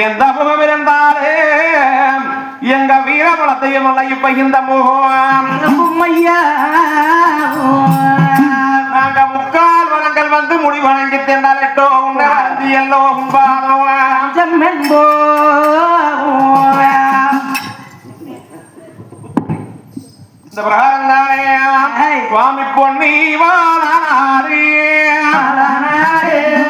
எந்த முகம் இருந்தாலே எங்க வீரபலத்தையும் இப்ப இந்த முகம் நாங்க முக்கால் வளங்கள் வந்து முடி வணங்கி தென்னாலிட்டோ உண்டி எல்லோ இந்த பிரகாரம் தானே சுவாமி பொன்னி வாழாரி Hey!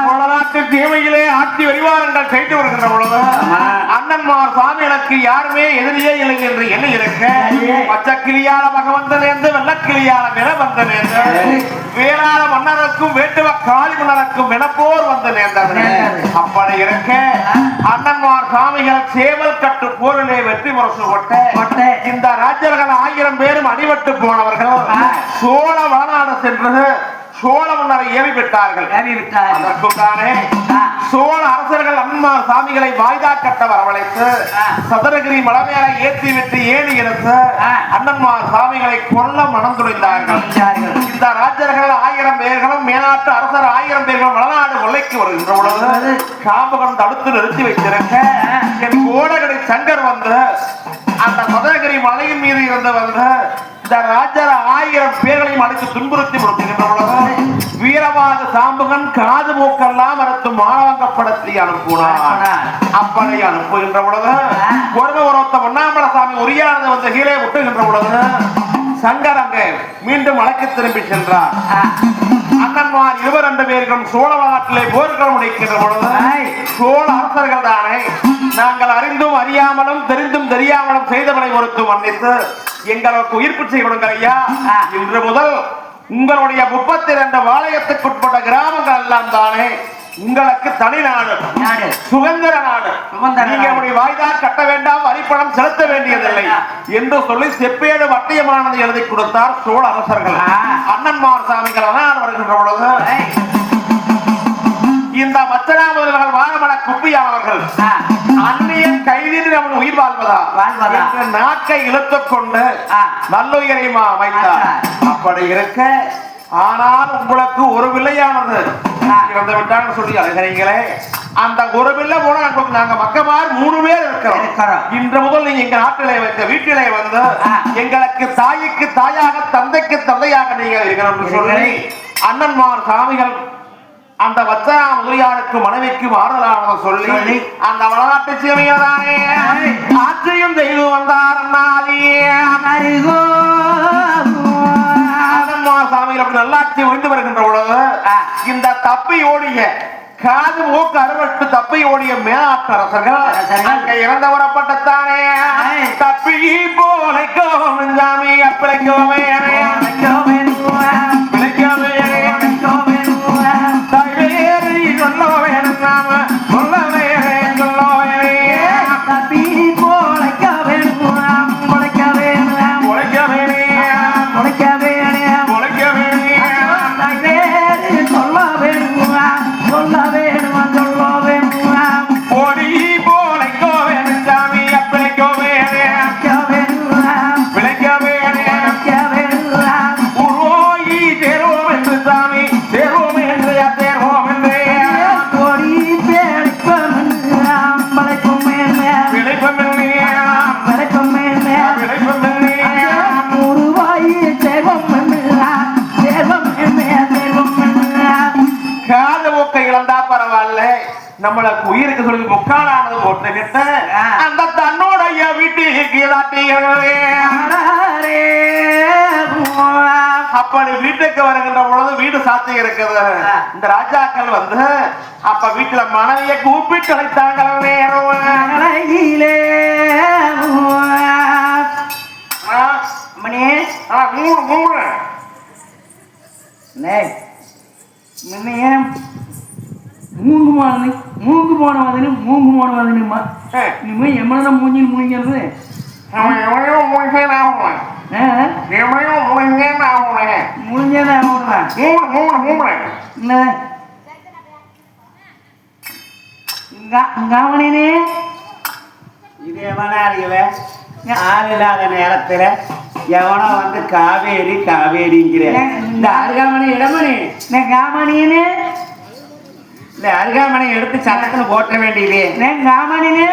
வடநாட்டு தீமையிலே ஆட்சி வரிவாரங்கள் செய்து வருகின்ற பொழுது அண்ணன்மார் சாமிகளுக்கு யாருமே எதிரியே இல்லை என்று எண்ணி இருக்க பச்சைக்கிளியால பகவந்தன் என்று வெள்ளக்கிளியால நிலவந்தன் என்று வேளாள மன்னருக்கும் வேட்டுவ காளி மன்னருக்கும் வினப்போர் வந்து நேர்ந்தது. அப்படி இருக்க அண்ணன்மார் சாமிகள் சேவல் கட்டு போரிலே வெற்றி முரசு கொட்ட இந்த ராஜர்கள் 1000 பேரும் அடிபட்டு போனவர்கள் சோழ வடநாடு சென்று சோழ மன்னரை ஏவி விட்டார்கள். அதற்குத்தானே சோழ அரசர்கள் அண்ணன்மார் சாமிகளை வாய்தா கட்ட வரவழைத்து சதுரகிரி மலை மேல ஏற்றி விட்டு ஏணி எடுத்து அண்ணன்மார் சாமிகளை கொல்ல மனம் துணிந்தார்கள். இந்த ராஜர்கள் 1000 பேர்களும் மேலாட்டு அரசர் 1000 பேர்களும் வடநாடு கொள்ளைக்கு வருகின்ற பொழுது காம்பகம் தடுத்து நிறுத்தி வைத்திருக்க என் கோடகடை சங்கர் வந்து அந்த சதுரகிரி மலையின் மீது இருந்து வந்து இந்த ராஜர் 1000 பேர்களையும் அடித்து துன்புறுத்தி கொடுக்கின்ற பொழுது வீரவாத சாம்பகன் காது மூக்கெல்லாம் மறுத்து மானவங்கப்படுத்தி அனுப்புனார். அப்படி அனுப்புகின்ற பொழுது ஒருத்த ஒன்னாமலசாமி உரியானது வந்து கீழே விட்டுகின்ற பொழுது சங்கர் அங்கே மீண்டும் வழக்கு திரும்பி சென்றார். அண்ணன்மார் 22 பேர்களும் சோழ நாட்டிலே போர்கள் முடிக்கின்ற பொழுது சோழ அரசர்கள் தானே நாங்கள் அறிந்தும் அறியாமலும் தெரிந்தும் தெரியாமலும் செய்தவனை ஒருத்து மன்னித்து எங்களுக்கு உயிர்ப்பு செய்ய கொடுங்கள் ஐயா. இன்று முதல் உங்களுடைய 32 வாளையத்துக்குட்பட்ட கிராமங்கள் எல்லாம் தானே உங்களுக்கு தனி நாடு, சுதந்திர நாடு. நீங்க வாய்தா கட்ட வேண்டாம், வரிப்பணம் செலுத்த வேண்டியதில்லை என்று சொல்லி செப்பேடு வட்டியமானது எழுதி கொடுத்தார் சோழ அரசர்கள். அண்ணன்மார் சாமிகள் வருகின்ற பொழுது இந்த மச்சராமர்கள் வாழமன குப்பியானவர்கள் அன்னையின் கைதில் அவன் உயிர் வாழ்வதா நாக்கை இழுத்துக் கொண்டு நல்லுயிரைமா அமைத்தார். அப்படி இருக்க ஆனால் உங்களுக்கு ஒரு வில்லையானது இறந்து விட்டாங்க சொல்லி அழுகிறீங்களே, அந்த ஒரு வில்லை போன நாங்க மக்கமார் 3 பேர் இருக்கிறோம். இன்று முதல் நீங்க எங்க நாட்டிலே வைத்த வீட்டிலே வந்து எங்களுக்கு தாய்க்கு தாயாக தந்தைக்கு தந்தையாக நீங்க இருக்கணும் சொல்லி அண்ணன்மார் சாமிகள் அந்த வச்சரா முதலியாருக்கு மனைவிக்கு மாறுதலானதை சொல்லி அந்த வடநாட்டு சீமையதானே ஆட்சியும் செய்து வந்தார். சாமிகள் அப்படி நல்லாட்சி ஒழிந்து வருகின்ற பொழுது இந்த தப்பி ஓடிய காது மூக்கு அறுபட்டு தப்பி ஓடிய மேலாட்டு அரசர்கள் இறந்த வரப்பட்டத்தானே தப்பி போலைக்கும் சாமி அப்பிளைக்கோமே நம்மளுக்கு உயிருக்கு சொல்லி முக்காலானது போட்டுக்கிட்ட அந்த தன்னுடைய வீட்டுக்கு அப்படி வீட்டுக்கு வருகின்ற பொழுது வீடு சாத்தி இருக்குது. இந்த ராஜாக்கள் வந்து அப்ப வீட்டுல மனைவியை கூப்பிட்டு அழைத்தாங்க. மூங்கு போனவதனுமா இனிமே எம்மன மூஞ்சில் முழிங்கிறது கவனினே இது எவனா ஆள் இல்லாத நேரத்துல எவனோ வந்து காவேரி காவேரிங்கிற இந்த அருகாமணி இடமணி காமணின்னு இல்ல அருகாமனை எடுத்து சட்டத்துல போட்ட வேண்டியது காமணின்னு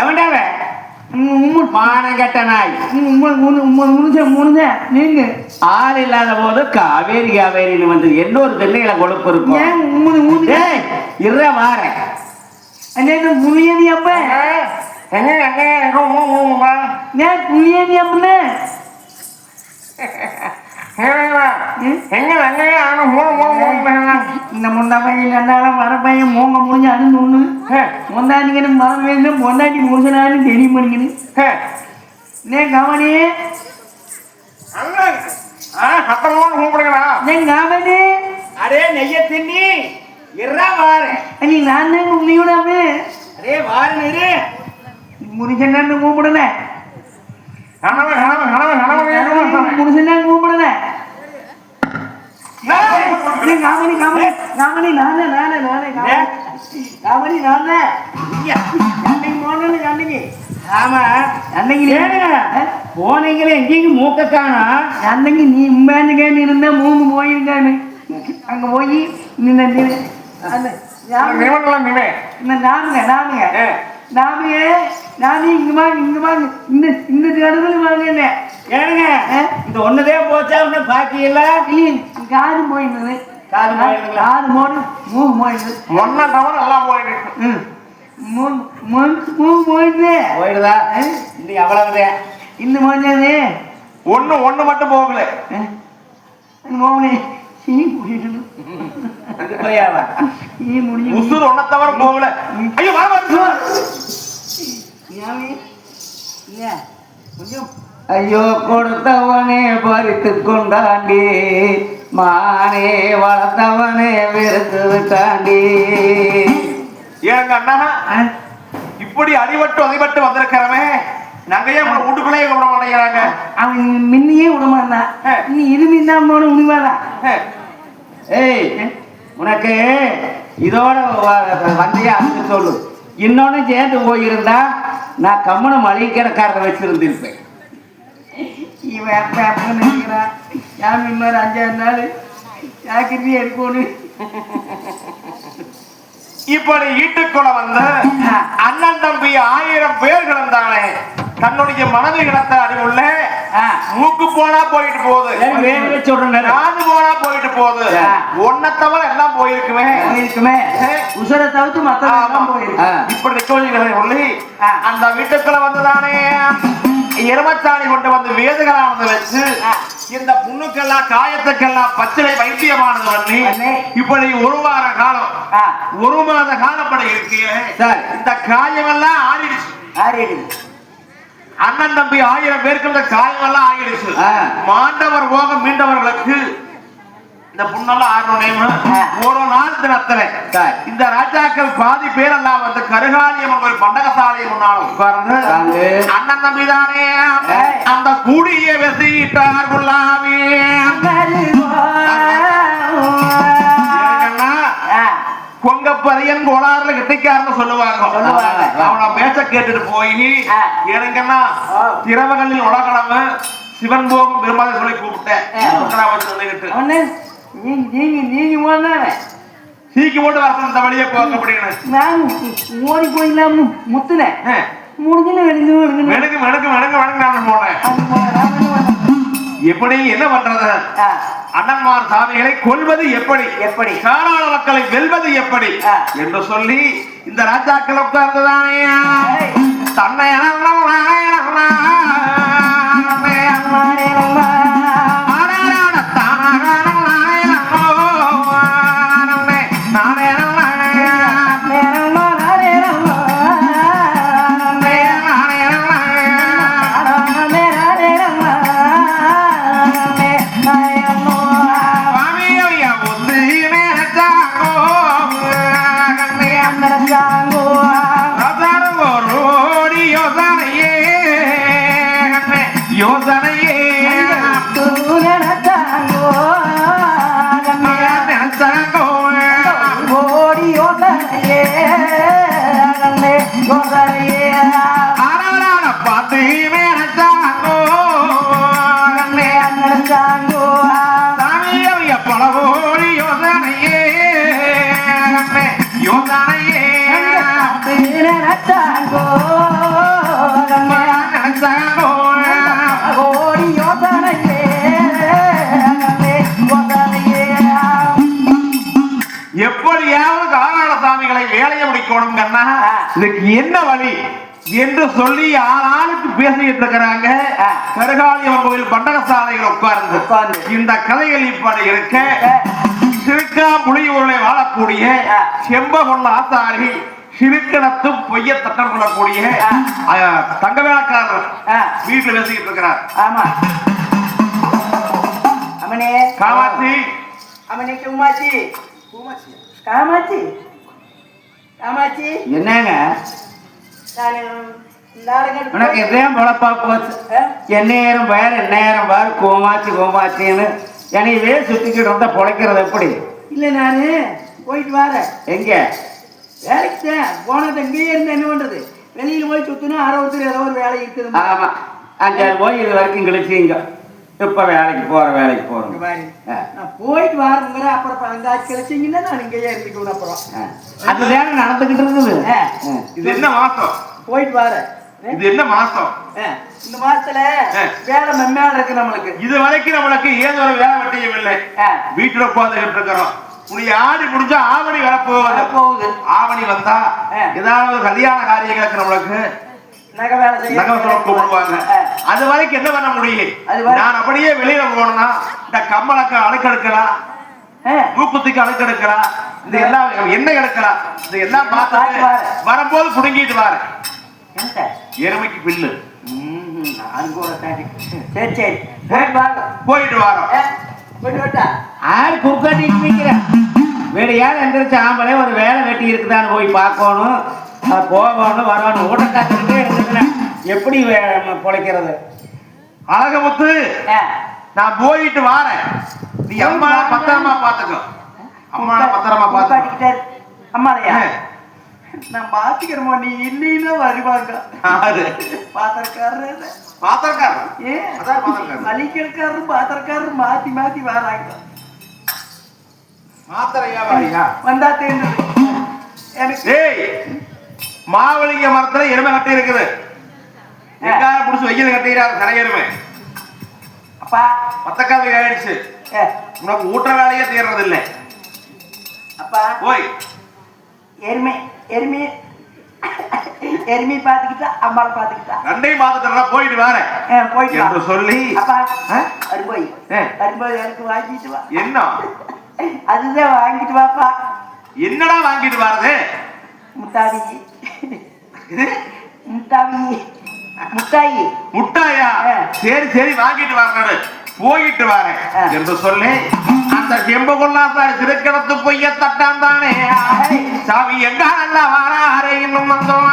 எவன்டாவ மானம் கெட்ட நாய் முடிஞ்ச நீங்க ஆள் இல்லாத போது காவேரி காவேரின்னு வந்து இன்னொரு தென்னையில கொழுப்பு இருக்கும். இற வார புளியதி அப்ப புளியதி அப்பன்னு எங்க வெங்காயம் ஆனா இந்த முண்டா பையன் ரெண்டாலும் வர பையன் மூங்க முடிஞ்சு அணுந்து ஒண்ணு முந்தாண்டிங்கன்னு மரம் வேணும் பொண்டாட்டி முடிச்சனாலும் தெரியும் பண்ணிக்கணும் நே கவனி சத்தமா கூப்பிடுங்களா நே கவனி அடே நெய்ய தின்னி இறா வாரு நீ நான் தான் உண்மையோடாமே அடே வாரு நிறு முடிச்சன்னு கூப்பிடுன கனவு கனவு கனவு கனவு முடிச்சுன்னா கூப்பிடுன காமணி காமணி காமணி நானே நானே நானே காமணி நானே அன்னைக்கு போனு அன்னைக்கு ஆமா அன்னைக்கு போனீங்களே எங்கேயும் மூக்க காணா அன்னைக்கு நீ உண்மையானுக்கேன்னு இருந்தா மூணு போயிருக்கானு அங்க போய் நின்ன நாமுங்க நாமுங்க நாமுங்க நானே இங்க வாங்க இங்க வாங்க இந்த இந்த கடவுள் வாங்க ஏனுங்க இந்த ஒண்ணுதே போச்சா ஒண்ணு பாக்கி இல்ல காது போயிருந்தது காது போயிருந்தா காது போடு மூணு போயிருந்தது ஒன்னா தவிர எல்லாம் போயிட்டு மூணு மூணு மூணு போயிருது போயிடுதா இந்த அவ்வளவுதே இன்னும் போனது ஒண்ணு மட்டும் போகல மோகனே சீ போயிடணும் சீ முடிஞ்சு உசுறு ஒன்ன தவிர போகல ஐயோ வா கொஞ்சம் ஐயோ கொடுத்தவனே பறித்து கொண்டாண்டி மானே வளர்த்தவனே வெறுத்து விட்டாண்டி ஏங்க அண்ணா இப்படி அடிபட்டு அதிபட்டு வந்திருக்கிறவே நாங்க ஏன் உங்களை வீட்டுக்குள்ளேயே விட மாட்டேங்கிறாங்க அவன் மின்னியே விடமாட்டான் நீ இருமின்னா போன உணிவாதான் ஏய் உனக்கு இதோட வந்தையா அது சொல்லு இன்னொன்னு சேர்ந்து போயிருந்தா நான் கம்மன மளிகைக்கடைக்காரரை வச்சிருந்திருப்பேன் இவன் அப்ப அப்ப நினைக்கிறான் யாமி மாதிரி 5-6 நாள் ஜாக்கிரதையா இருக்கணும் இப்படி வீட்டுக்குள்ள வந்து அண்ணன் தம்பி 1000 பேர் கிடந்தானே தன்னுடைய மனதில் கிடந்த அறிவுள்ள மூக்கு போனா போயிட்டு போகுது காது போனா போயிட்டு போகுது ஒன்ன தவிர எல்லாம் போயிருக்குமே உசரை தவிர்த்து மத்த போயிருக்கு இப்படி நிக்க சொல்லி அந்த வீட்டுக்குள்ள வந்துதானே எருமச்சாணி கொண்டு வந்து வேதுகளானது வச்சு இந்த புண்ணுக்கெல்லாம் காயத்துக்கெல்லாம் பச்சிலை வைத்தியமானது பண்ணி இப்படி 1 வார காலம் 1 மாத காலப்பட இருக்கு இந்த காயமெல்லாம் ஆறிடுச்சு அண்ணன் தம்பி 1000 பேருக்கு இந்த காயமெல்லாம் ஆகிடுச்சு மாண்டவர் போக மீண்டவர்களுக்கு இந்த புண்ணெல்லாம் ஆறணும் ஒரு நாள் தினத்துல இந்த ராஜாக்கள் பாதி பேர் எல்லாம் வந்து கருகாலியம் ஒரு பண்டகசாலை முன்னாலும் உட்கார்ந்து அண்ணன் தம்பி தானே அந்த கூடிய வெசிட்டார் குல்லாவே கொங்கப்பதையன் கோளாறுல கெட்டிக்காரன்னு சொல்லுவாங்க அவனை பேச்ச கேட்டுட்டு போய் எனங்கன்னா திரவகளில் உலகளவு சிவன் போகும் பெருமாள் சொல்லி கூப்பிட்டேன் சொல்லிக்கிட்டு நீங்க போன சீக்கி போட்டு வரணும் இந்த வழியே போக அப்படின்னு நான் ஓடி போயிடலாம்னு முத்துனேன் முடிஞ்சு மெனுக்கு நான் போனேன் எப்படி என்ன பண்றது அண்ணன்மார் சாமிகளை கொல்வது எப்படி காராள மக்களை வெல்வது எப்படி என்று சொல்லி இந்த ராஜாக்கள் உட்கார்ந்துதானே தன்னை எப்படியாவது காராள சாமிகளை வேலையை முடிக்கணும் கண்ணா இதுக்கு என்ன வழி என்று சொல்லி ஆளாளுக்கு பேசிட்டு இருக்கிறாங்க. கருகாளியம்மன் கோயில் பண்டகசாலைகள் உட்கார்ந்து இந்த கதைகள் இப்படி இருக்க சிறுக்கா புளியூரிலே வாழக்கூடிய செம்பகொள்ள ஆசாரி சிறுக்கணத்து பொய்ய தட்டம் கொள்ளக்கூடிய தங்கவேலக்காரர் வீட்டுல பேசிக்கிட்டு இருக்கிறார். ஆமா அம்மனே காமாட்சி, அம்மனே குமாச்சி, காமாட்சி, காமாட்சி என்னங்க உனக்கு எதையும் பொழப்பா போச்சு? எந்நேரம் பாரு எந்நேரம் பாரு கோமாச்சி கோமாச்சின்னு என்னையவே சுத்திக்கிட்டு இருந்தா பொழைக்கிறது எப்படி? இல்ல நானு போயிட்டு வரேன். எங்க வேலைக்கு போனது எங்கேயே இருந்தா என்ன பண்றது? வெளியில போய் சுத்தினா ஆரோக்கியத்தில் ஏதோ ஒரு வேலை இருக்குது. ஆமா 5 போய் இது வரைக்கும் கழிச்சுங்க. இப்ப வேலைக்கு வேலைக்கு போறோம். நான் போயிட்டு வரேங்கிற அப்புறம் 5 கழிச்சிங்கன்னா நான் இங்கேயே இருந்துக்கணும். அப்புறம் அதுதானே நடந்துகிட்டு இருக்குது. இது என்ன மாசம்? போயிட்டு வரேன். இது என்ன மாசம்? இந்த மாசத்துல வேலை மென்மையா இருக்கு நம்மளுக்கு. இது வரைக்கும் நம்மளுக்கு ஏதோ ஒரு வேலை வெட்டியும் இல்லை. வீட்டுல உட்காந்துக்கிட்டு இருக்கிறோம். உனி ஆடி முடிஞ்சா ஆவணி வரப்போகுது. ஆவணி வந்தா ஏதாவது கல்யாண காரியங்களுக்கு நம்மளுக்கு கூப்பிடுவாங்க. அது வரைக்கும் என்ன பண்ண முடியும்? நான் அப்படியே வெளியில போனேன்னா இந்த கம்மலுக்கு அழுக்கெடுக்கலாம், மூக்குத்திக்கு அழுக்கெடுக்கலாம், இந்த எல்லாம் எண்ணெய் எடுக்கலாம், இந்த எல்லாம் பார்த்து வரும்போது புடுங்கிட்டு வாரேன். எருமைக்கு பில்லு. சரி சரி போயிட்டு வரோம். ஆறு குறுக்காட்டிட்டு நிற்கிறேன். வேலையால் எந்திரிச்சு ஆம்பளை ஒரு வேலை வெட்டி இருக்குதான்னு போய் பார்க்கணும், போகணும் வரணும். ஊட்டக்காத்துக்கிட்டே இருந்துக்கிறேன். எப்படி பொழைக்கிறது? அழகமுத்து, நான் போயிட்டு வாரேன். நீ அம்மா பத்திரமா பாத்துக்கோ. அம்மா பத்திரமா பாத்துக்கிட்டாரு. அம்மாலையா நான் பாத்துக்கிறோமா? நீ இல்லைன்னா வருவாங்க. பாத்திரக்காரர் மளிகைக்காரரும் பாத்திரக்காரரும் மாத்தி மாத்தி வராங்க. வந்தா தேர்ந்து எனக்கு மாவளிங்க மரத்துல எருமை கட்டி இருக்குது. எங்கால புடிச்சு வெயில் கட்டிக்கிறாரு கரை எருமை. அப்பா பத்தக்காது ஆயிடுச்சு. உனக்கு ஊற்ற வேலையே தீர்றது இல்லை. அப்பா போய் எருமை எருமை எருமை பாத்துக்கிட்டா அம்மாவை பாத்துக்கிட்டா ரெண்டையும் பாத்துட்டா போயிட்டு வரேன். போயிட்டு என்று சொல்லி அப்பா வரும்போய் எனக்கு வாங்கிட்டு வா. என்ன? அதுதான் வாங்கிட்டு வாப்பா. என்னடா வாங்கிட்டு வர்றது? முட்டாவி முட்டாவி முட்டாயி முட்டாயா? சரி சரி வாங்கிட்டு வரேன், போயிட்டு வரேன் என்று சொல்லி அந்த செம்பு கொள்ளாசாரி திருக்கணத்து பொய்ய தட்டான் தானே சாமி எங்க வார இன்னும் வந்தோம்.